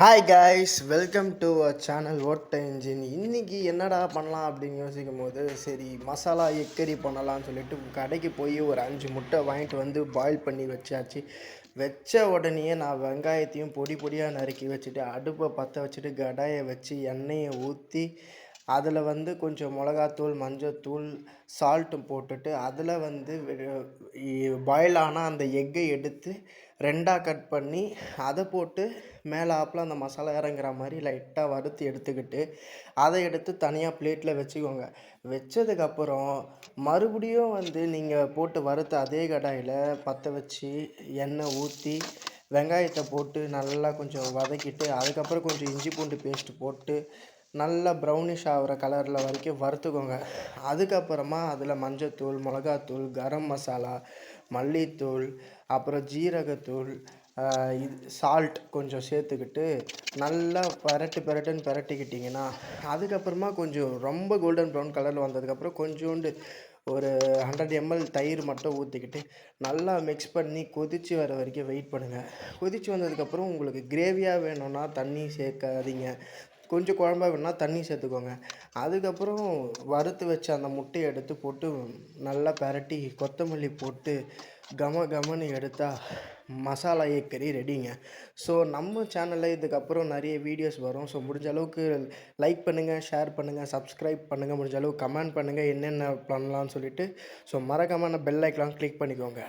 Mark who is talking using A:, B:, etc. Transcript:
A: Hi guys, welcome to a channel ஓட்ட engine. இன்றைக்கி என்னடா பண்ணலாம் அப்படின்னு யோசிக்கும் போது, சரி மசாலா எக்கரி பண்ணலாம்னு சொல்லிட்டு கடைக்கு போய் ஒரு 5 முட்டை வாங்கிட்டு வந்து பாயில் பண்ணி வச்சாச்சு. வச்ச உடனேயே நான் வெங்காயத்தையும் பொடி பொடியாக நறுக்கி வச்சுட்டு அடுப்பை பற்ற வச்சுட்டு கடாயை வச்சு எண்ணெயை ஊற்றி அதில் வந்து கொஞ்சம் மிளகாத்தூள், மஞ்சத்தூள், சால்ட்டும் போட்டுட்டு அதில் வந்து பாயில் ஆனால் அந்த எக்கை எடுத்து 2ஆக கட் பண்ணி அதை போட்டு மேலாப்பில் அந்த மசாலா இறங்குற மாதிரி லைட்டாக வறுத்து எடுத்துக்கிட்டு அதை எடுத்து தனியாக பிளேட்டில் வச்சுக்கோங்க. வச்சதுக்கப்புறம் மறுபடியும் வந்து நீங்கள் போட்டு வறுத்த அதே கடாயில் பற்ற வச்சு எண்ணெய் ஊற்றி வெங்காயத்தை போட்டு நல்லா கொஞ்சம் வதக்கிட்டு அதுக்கப்புறம் கொஞ்சம் இஞ்சி பூண்டு பேஸ்ட்டு போட்டு நல்லா ப்ரௌனிஷ் ஆகிற கலரில் வரைக்கும் வறுத்துக்கோங்க. அதுக்கப்புறமா அதில் மஞ்சத்தூள், மிளகாத்தூள், கரம் மசாலா, மல்லித்தூள், அப்புறம் ஜீரகத்தூள், இது சால்ட் கொஞ்சம் சேர்த்துக்கிட்டு நல்லா பெரட்டுன்னு பெரட்டிக்கிட்டிங்கன்னா அதுக்கப்புறமா கொஞ்சம் ரொம்ப கோல்டன் ப்ரௌன் கலரில் வந்ததுக்கப்புறம் கொஞ்சோண்டு ஒரு 100 ml தயிர் மட்டும் ஊற்றிக்கிட்டு நல்லா மிக்ஸ் பண்ணி கொதித்து வர வரைக்கும் வெயிட் பண்ணுங்கள். கொதித்து வந்ததுக்கப்புறம் உங்களுக்கு கிரேவியாக வேணும்னா தண்ணி சேர்க்காதீங்க, கொஞ்சம் குழம்பா வேணும்னா தண்ணி சேர்த்துக்கோங்க. அதுக்கப்புறம் வறுத்து வச்ச அந்த முட்டையை எடுத்து போட்டு நல்லா பெரட்டி கொத்தமல்லி போட்டு கம கமன்னு எடுத்தால் மசாலா ஏக்கரி ரெடிங்க. ஸோ நம்ம சேனலில் இதுக்கப்புறம் நிறைய வீடியோஸ் வரும். ஸோ முடிஞ்ச அளவுக்கு லைக் பண்ணுங்கள், ஷேர் பண்ணுங்கள், சப்ஸ்கிரைப் பண்ணுங்கள், முடிஞ்ச அளவுக்கு கமெண்ட் பண்ணுங்கள் என்னென்ன பண்ணலான்னு சொல்லிட்டு. ஸோ மறக்காமல் பெல் ஐக்கான் கிளிக் பண்ணிக்கோங்க.